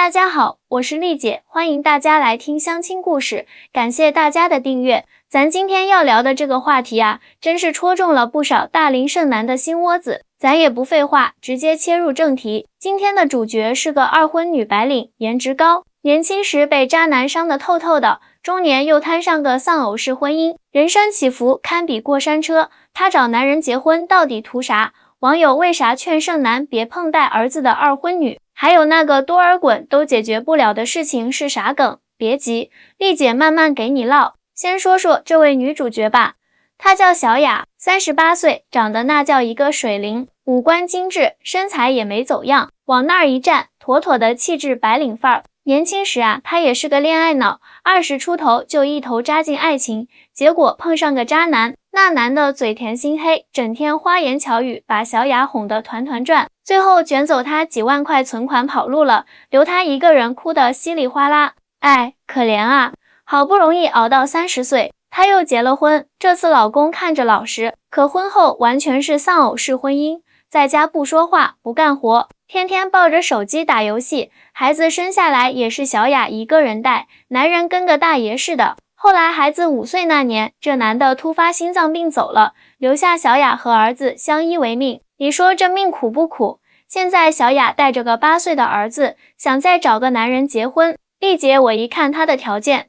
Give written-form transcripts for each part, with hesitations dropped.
大家好，我是丽姐，欢迎大家来听相亲故事，感谢大家的订阅。咱今天要聊的这个话题啊，真是戳中了不少大龄剩男的心窝子。咱也不废话，直接切入正题。今天的主角是个二婚女白领，颜值高，年轻时被渣男伤得透透的，中年又摊上个丧偶式婚姻，人生起伏堪比过山车。她找男人结婚到底图啥？网友为啥劝剩男别碰带儿子的二婚女？还有那个多尔衮都解决不了的事情是啥梗？别急，丽姐慢慢给你唠。先说说这位女主角吧，她叫小雅，38岁，长得那叫一个水灵，五官精致，身材也没走样，往那儿一站，妥妥的气质白领范儿。年轻时啊，她也是个恋爱脑，20出头就一头扎进爱情，结果碰上个渣男，那男的嘴甜心黑，整天花言巧语，把小雅哄得团团转，最后卷走她几万块存款跑路了，留她一个人哭得稀里哗啦。哎，可怜啊，好不容易熬到30岁，她又结了婚，这次老公看着老实，可婚后完全是丧偶式婚姻，在家不说话不干活，天天抱着手机打游戏，孩子生下来也是小雅一个人带，男人跟个大爷似的。后来孩子5岁那年，这男的突发心脏病走了，留下小雅和儿子相依为命。你说这命苦不苦？现在小雅带着个8岁的儿子，想再找个男人结婚。丽姐我一看她的条件，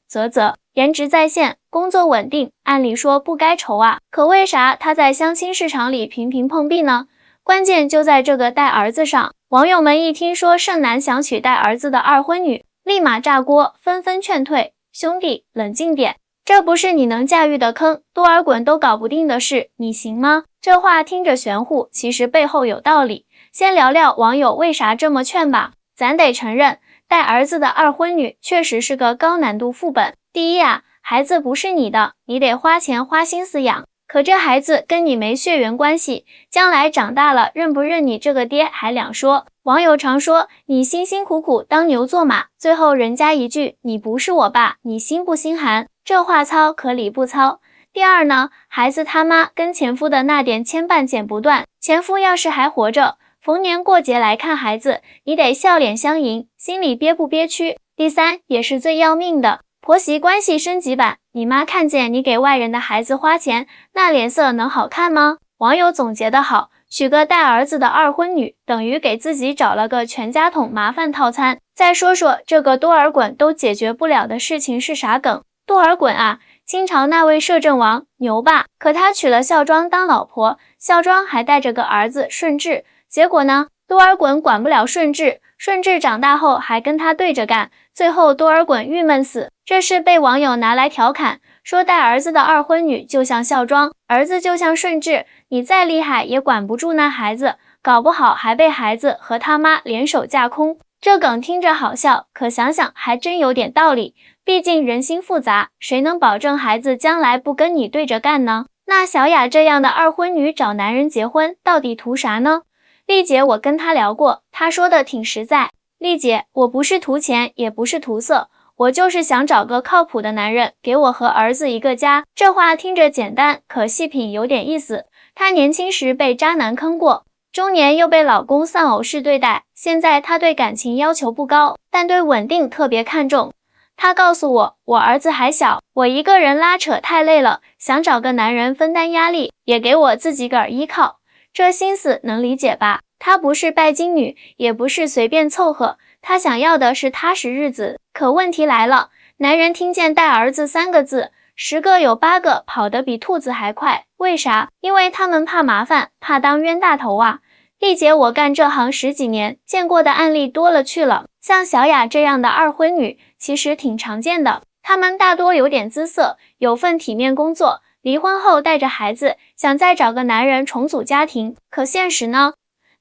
颜值在线，工作稳定，按理说不该愁啊，可为啥她在相亲市场里频频碰壁呢？关键就在这个带儿子上。网友们一听说剩男想娶带儿子的二婚女，立马炸锅，纷纷劝退。兄弟，冷静点，这不是你能驾驭的坑，多尔衮都搞不定的事，你行吗？这话听着玄乎，其实背后有道理。先聊聊网友为啥这么劝吧。咱得承认，带儿子的二婚女确实是个高难度副本。第一啊，孩子不是你的，你得花钱花心思养。可这孩子跟你没血缘关系，将来长大了认不认你这个爹还两说。网友常说你辛辛苦苦当牛做马，最后人家一句你不是我爸，你心不心寒？这话糙可理不糙。第二呢，孩子他妈跟前夫的那点牵绊剪不断，前夫要是还活着，逢年过节来看孩子，你得笑脸相迎，心里憋不憋屈？第三，也是最要命的，婆媳关系升级版，你妈看见你给外人的孩子花钱，那脸色能好看吗？网友总结得好，娶个带儿子的二婚女，等于给自己找了个全家桶麻烦套餐。再说说这个多尔衮都解决不了的事情是啥梗？多尔衮啊，清朝那位摄政王，牛吧？可他娶了孝庄当老婆，孝庄还带着个儿子顺治，结果呢，多尔衮管不了顺治，顺治长大后还跟他对着干，最后多尔衮郁闷死。这事被网友拿来调侃，说带儿子的二婚女就像孝庄，儿子就像顺治，你再厉害也管不住那孩子，搞不好还被孩子和他妈联手架空。这梗听着好笑，可想想还真有点道理，毕竟人心复杂，谁能保证孩子将来不跟你对着干呢？那小雅这样的二婚女找男人结婚到底图啥呢？丽姐我跟她聊过，她说的挺实在。丽姐，我不是图钱，也不是图色，我就是想找个靠谱的男人，给我和儿子一个家。这话听着简单，可细品有点意思。她年轻时被渣男坑过，中年又被老公丧偶式对待，现在她对感情要求不高，但对稳定特别看重。她告诉我，我儿子还小，我一个人拉扯太累了，想找个男人分担压力，也给我自己个儿依靠。这心思能理解吧？她不是拜金女，也不是随便凑合，她想要的是踏实日子。可问题来了，男人听见带儿子3个字，10个有8个跑得比兔子还快。为啥？因为他们怕麻烦，怕当冤大头啊。丽姐我干这行10几年，见过的案例多了去了，像小雅这样的二婚女其实挺常见的，她们大多有点姿色，有份体面工作，离婚后带着孩子，想再找个男人重组家庭。可现实呢？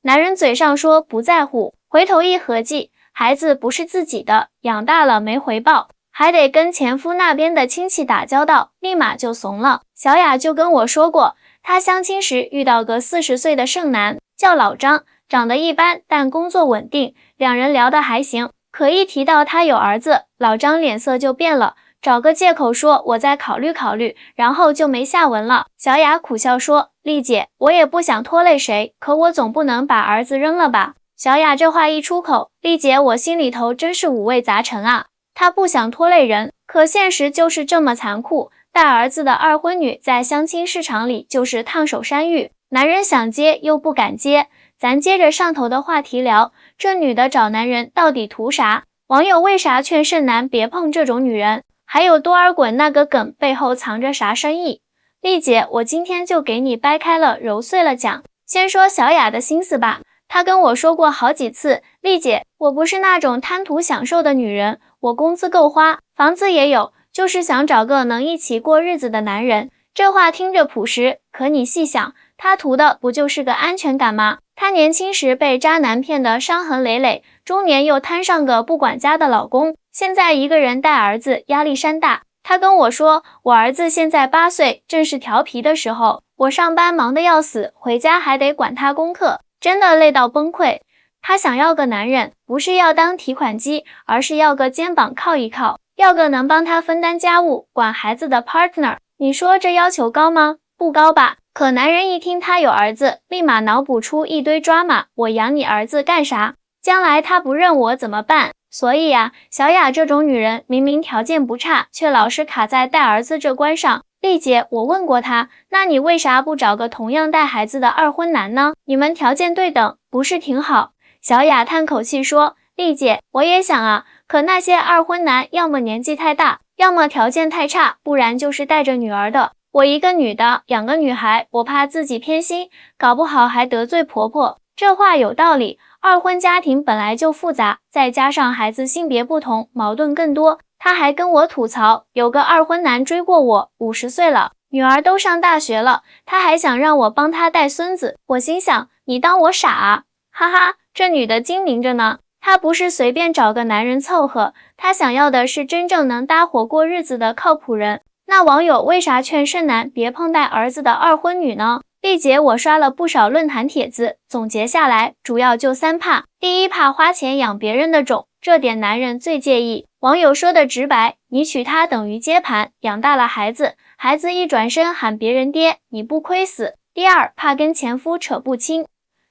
男人嘴上说不在乎，回头一合计，孩子不是自己的，养大了没回报，还得跟前夫那边的亲戚打交道，立马就怂了。小雅就跟我说过，她相亲时遇到个40岁的剩男，叫老张，长得一般，但工作稳定，两人聊得还行。可一提到他有儿子，老张脸色就变了，找个借口说我再考虑考虑，然后就没下文了。小雅苦笑说，丽姐，我也不想拖累谁，可我总不能把儿子扔了吧。小雅这话一出口，丽姐我心里头真是五味杂陈啊。她不想拖累人，可现实就是这么残酷。带儿子的二婚女在相亲市场里就是烫手山芋，男人想接又不敢接。咱接着上头的话题聊，这女的找男人到底图啥？网友为啥劝剩男别碰这种女人？还有多尔衮那个梗背后藏着啥深意？丽姐，我今天就给你掰开了揉碎了讲。先说小雅的心思吧，她跟我说过好几次，丽姐，我不是那种贪图享受的女人，我工资够花，房子也有，就是想找个能一起过日子的男人。这话听着朴实，可你细想，她图的不就是个安全感吗？她年轻时被渣男骗得伤痕累累，中年又摊上个不管家的老公，现在一个人带儿子，压力山大。她跟我说，我儿子现在8岁，正是调皮的时候，我上班忙得要死，回家还得管他功课，真的累到崩溃。她想要个男人，不是要当提款机，而是要个肩膀靠一靠，要个能帮他分担家务、管孩子的 partner。你说这要求高吗？不高吧。可男人一听他有儿子，立马脑补出一堆drama，我养你儿子干啥？将来他不认我怎么办？所以呀，小雅这种女人明明条件不差，却老是卡在带儿子这关上。丽姐，我问过她，那你为啥不找个同样带孩子的二婚男呢？你们条件对等，不是挺好？小雅叹口气说，丽姐，我也想啊，可那些二婚男要么年纪太大，要么条件太差，不然就是带着女儿的。我一个女的养个女孩，我怕自己偏心，搞不好还得罪婆婆。这话有道理，二婚家庭本来就复杂，再加上孩子性别不同，矛盾更多。她还跟我吐槽，有个二婚男追过我，50岁了，女儿都上大学了，他还想让我帮他带孙子。我心想，你当我傻啊？哈哈，这女的精明着呢，她不是随便找个男人凑合，她想要的是真正能搭伙过日子的靠谱人。那网友为啥劝剩男别碰带儿子的二婚女呢？丽姐，我刷了不少论坛帖子，总结下来主要就3怕。第一，怕花钱养别人的种，这点男人最介意。网友说的直白，你娶她等于接盘，养大了孩子，孩子一转身喊别人爹，你不亏死。第二，怕跟前夫扯不清。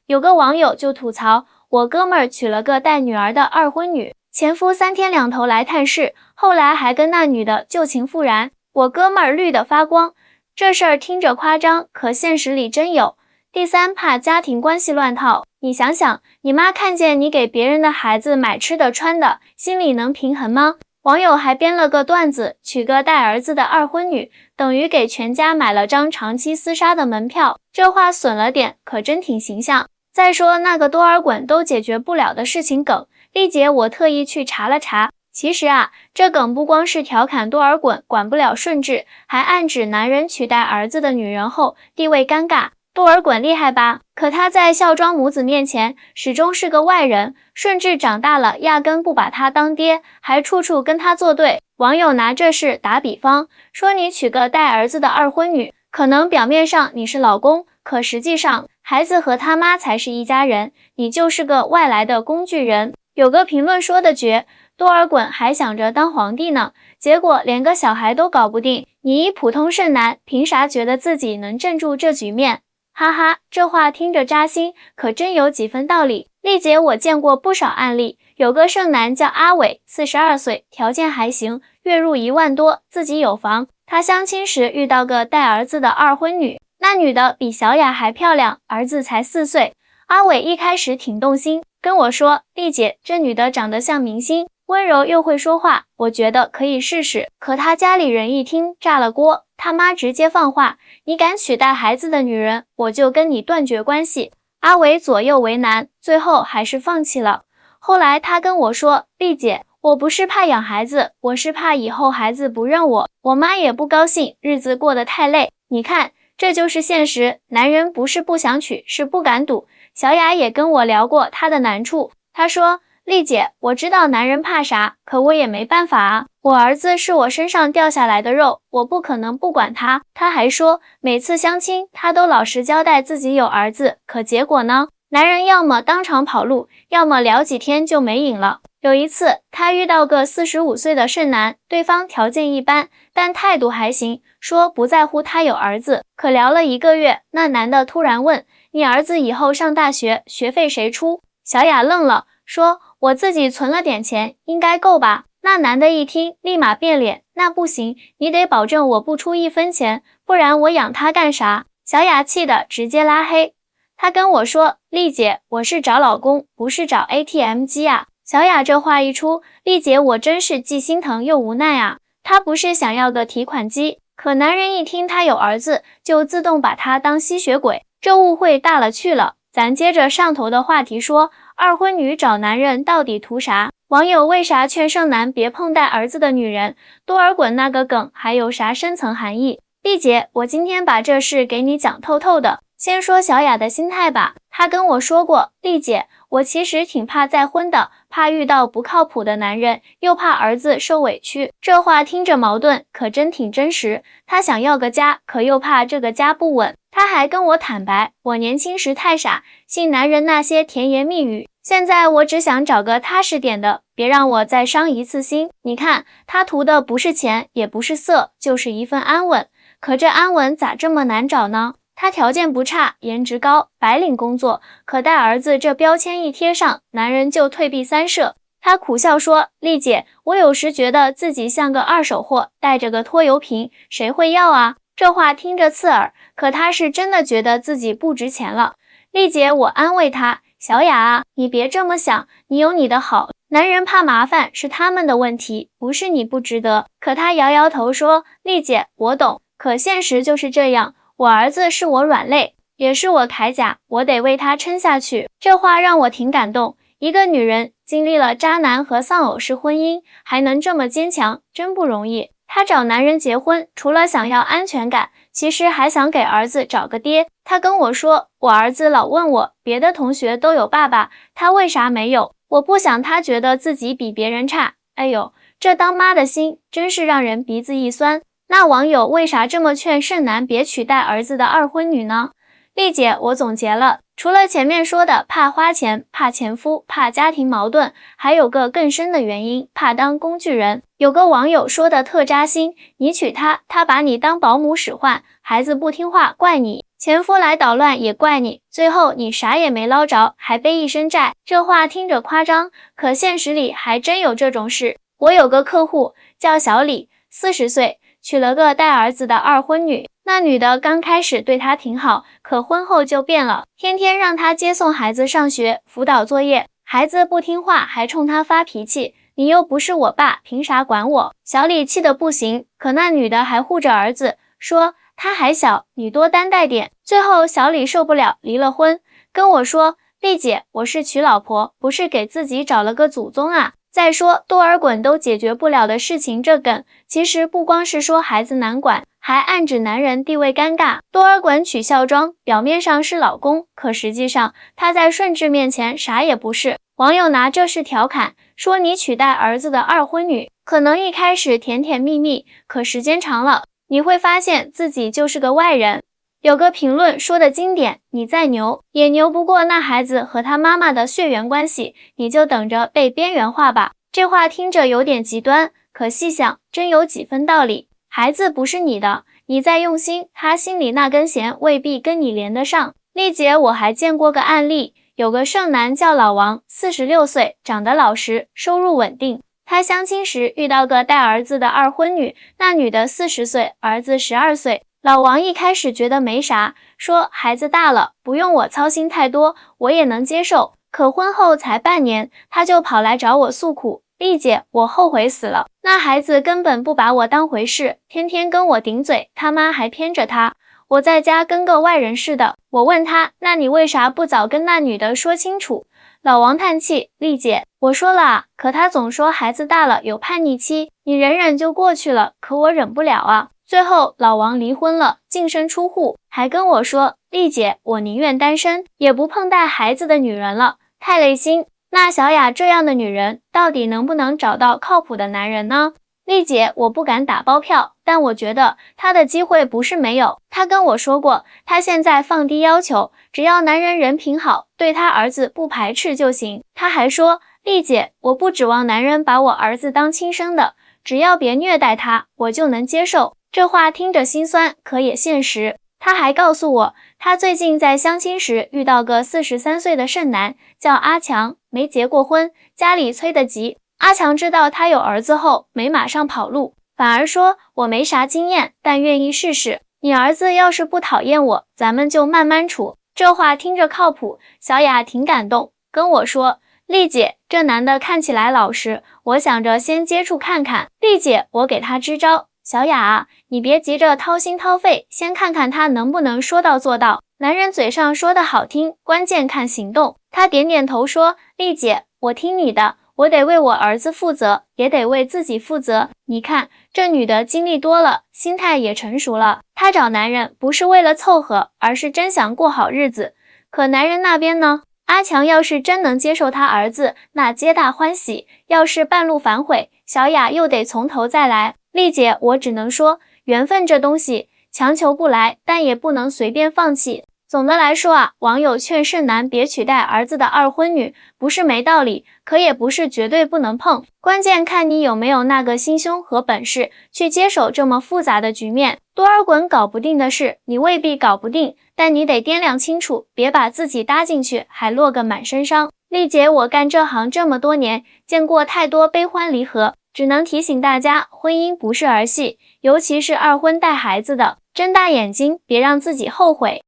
有个网友就吐槽，我哥们儿娶了个带女儿的二婚女，前夫3天2头来探视，后来还跟那女的旧情复燃，我哥们儿绿得发光。这事儿听着夸张，可现实里真有。第三，怕家庭关系乱套。你想想，你妈看见你给别人的孩子买吃的穿的，心里能平衡吗？网友还编了个段子，娶个带儿子的二婚女，等于给全家买了张长期厮杀的门票。这话损了点，可真挺形象。再说那个多尔衮都解决不了的事情梗，丽姐我特意去查了查。其实啊，这梗不光是调侃多尔衮管不了顺治，还暗指男人取代儿子的女人后地位尴尬。多尔衮厉害吧？可他在孝庄母子面前始终是个外人，顺治长大了压根不把他当爹，还处处跟他作对。网友拿这事打比方，说你娶个带儿子的二婚女，可能表面上你是老公，可实际上孩子和他妈才是一家人，你就是个外来的工具人。有个评论说的绝，多尔衮还想着当皇帝呢，结果连个小孩都搞不定，你一普通剩男，凭啥觉得自己能镇住这局面？哈哈，这话听着扎心，可真有几分道理。丽姐，我见过不少案例，有个剩男叫阿伟，42岁，条件还行，月入1万多，自己有房。他相亲时遇到个带儿子的二婚女，那女的比小雅还漂亮，儿子才4岁。阿伟一开始挺动心，跟我说，丽姐，这女的长得像明星，温柔又会说话，我觉得可以试试。可他家里人一听炸了锅，他妈直接放话，你敢取带孩子的女人，我就跟你断绝关系。阿伟左右为难，最后还是放弃了。后来他跟我说，丽姐，我不是怕养孩子，我是怕以后孩子不认我，我妈也不高兴，日子过得太累。你看，这就是现实，男人不是不想娶，是不敢赌。小雅也跟我聊过她的难处，她说，丽姐，我知道男人怕啥，可我也没办法啊，我儿子是我身上掉下来的肉，我不可能不管他。她还说，每次相亲她都老实交代自己有儿子，可结果呢？男人要么当场跑路，要么聊几天就没影了。有一次，她遇到个45岁的剩男，对方条件一般，但态度还行，说不在乎他有儿子。可聊了1个月，那男的突然问，你儿子以后上大学，学费谁出？小雅愣了，说我自己存了点钱，应该够吧。那男的一听，立马变脸，那不行，你得保证我不出1分钱，不然我养他干啥？小雅气得直接拉黑。她跟我说，丽姐，我是找老公，不是找 ATM 机啊。小雅这话一出，丽姐我真是既心疼又无奈啊。她不是想要个提款机，可男人一听她有儿子，就自动把她当吸血鬼，这误会大了去了。咱接着上头的话题说，二婚女找男人到底图啥？网友为啥劝剩男别碰带儿子的女人？多尔衮那个梗还有啥深层含义？丽姐，我今天把这事给你讲透透的。先说小雅的心态吧，她跟我说过，丽姐，我其实挺怕再婚的，怕遇到不靠谱的男人，又怕儿子受委屈。这话听着矛盾，可真挺真实。她想要个家，可又怕这个家不稳。她还跟我坦白，我年轻时太傻，信男人那些甜言蜜语。现在我只想找个踏实点的，别让我再伤一次心。你看，她图的不是钱，也不是色，就是一份安稳。可这安稳咋这么难找呢？他条件不差，颜值高，白领工作，可带儿子这标签一贴上，男人就退避三舍。他苦笑说，丽姐，我有时觉得自己像个二手货，带着个拖油瓶，谁会要啊？这话听着刺耳，可他是真的觉得自己不值钱了。丽姐，我安慰他，小雅啊，你别这么想，你有你的好，男人怕麻烦是他们的问题，不是你不值得。可他摇摇头说，丽姐，我懂，可现实就是这样。我儿子是我软肋，也是我铠甲，我得为他撑下去。这话让我挺感动。一个女人经历了渣男和丧偶式婚姻，还能这么坚强，真不容易。她找男人结婚，除了想要安全感，其实还想给儿子找个爹。她跟我说，我儿子老问我，别的同学都有爸爸，他为啥没有？我不想他觉得自己比别人差。哎呦，这当妈的心真是让人鼻子一酸。那网友为啥这么劝剩男别娶带儿子的二婚女呢？丽姐，我总结了，除了前面说的怕花钱、怕前夫、怕家庭矛盾，还有个更深的原因，怕当工具人。有个网友说的特扎心，你娶她，她把你当保姆使唤，孩子不听话怪你，前夫来捣乱也怪你，最后你啥也没捞着，还背一身债。这话听着夸张，可现实里还真有这种事。我有个客户叫小李，40岁。娶了个带儿子的二婚女，那女的刚开始对他挺好，可婚后就变了，天天让他接送孩子上学，辅导作业，孩子不听话还冲他发脾气，你又不是我爸，凭啥管我？小李气得不行，可那女的还护着儿子，说他还小，你多担待点。最后小李受不了，离了婚，跟我说，丽姐，我是娶老婆，不是给自己找了个祖宗啊。再说多尔衮都解决不了的事情，这梗其实不光是说孩子难管，还暗指男人地位尴尬。多尔衮娶孝庄，表面上是老公，可实际上他在顺治面前啥也不是。网友拿这事调侃，说你取代儿子的二婚女，可能一开始甜甜蜜蜜，可时间长了，你会发现自己就是个外人。有个评论说的经典，你再牛也牛不过那孩子和他妈妈的血缘关系，你就等着被边缘化吧。这话听着有点极端，可细想真有几分道理。孩子不是你的，你再用心，他心里那根弦未必跟你连得上。丽姐，我还见过个案例，有个剩男叫老王，46岁，长得老实，收入稳定。他相亲时遇到个带儿子的二婚女，那女的40岁，儿子12岁。老王一开始觉得没啥，说孩子大了，不用我操心太多，我也能接受。可婚后才半年，他就跑来找我诉苦，丽姐，我后悔死了，那孩子根本不把我当回事，天天跟我顶嘴，他妈还偏着他，我在家跟个外人似的。我问他，那你为啥不早跟那女的说清楚？老王叹气，丽姐，我说了啊，可他总说孩子大了有叛逆期，你忍忍就过去了，可我忍不了啊。最后老王离婚了，净身出户，还跟我说，丽姐，我宁愿单身，也不碰带孩子的女人了，太累心。那小雅这样的女人，到底能不能找到靠谱的男人呢？丽姐，我不敢打包票，但我觉得她的机会不是没有。她跟我说过，她现在放低要求，只要男人人品好，对她儿子不排斥就行。她还说，丽姐，我不指望男人把我儿子当亲生的，只要别虐待他，我就能接受。这话听着心酸，可也现实。他还告诉我，他最近在相亲时遇到个43岁的剩男，叫阿强，没结过婚，家里催得急。阿强知道他有儿子后，没马上跑路，反而说我没啥经验，但愿意试试。你儿子要是不讨厌我，咱们就慢慢处。这话听着靠谱，小雅挺感动，跟我说，丽姐，这男的看起来老实，我想着先接触看看。丽姐，我给他支招。小雅啊，你别急着掏心掏肺，先看看他能不能说到做到。男人嘴上说的好听，关键看行动。他点点头说，丽姐，我听你的，我得为我儿子负责，也得为自己负责。你看，这女的经历多了，心态也成熟了。她找男人不是为了凑合，而是真想过好日子。可男人那边呢？阿强要是真能接受他儿子，那皆大欢喜；要是半路反悔，小雅又得从头再来。丽姐，我只能说，缘分这东西强求不来，但也不能随便放弃。总的来说啊，网友劝剩男别取代儿子的二婚女，不是没道理，可也不是绝对不能碰。关键看你有没有那个心胸和本事去接手这么复杂的局面。多尔衮搞不定的事，你未必搞不定，但你得掂量清楚，别把自己搭进去，还落个满身伤。丽姐，我干这行这么多年，见过太多悲欢离合，只能提醒大家，婚姻不是儿戏，尤其是二婚带孩子的，睁大眼睛，别让自己后悔。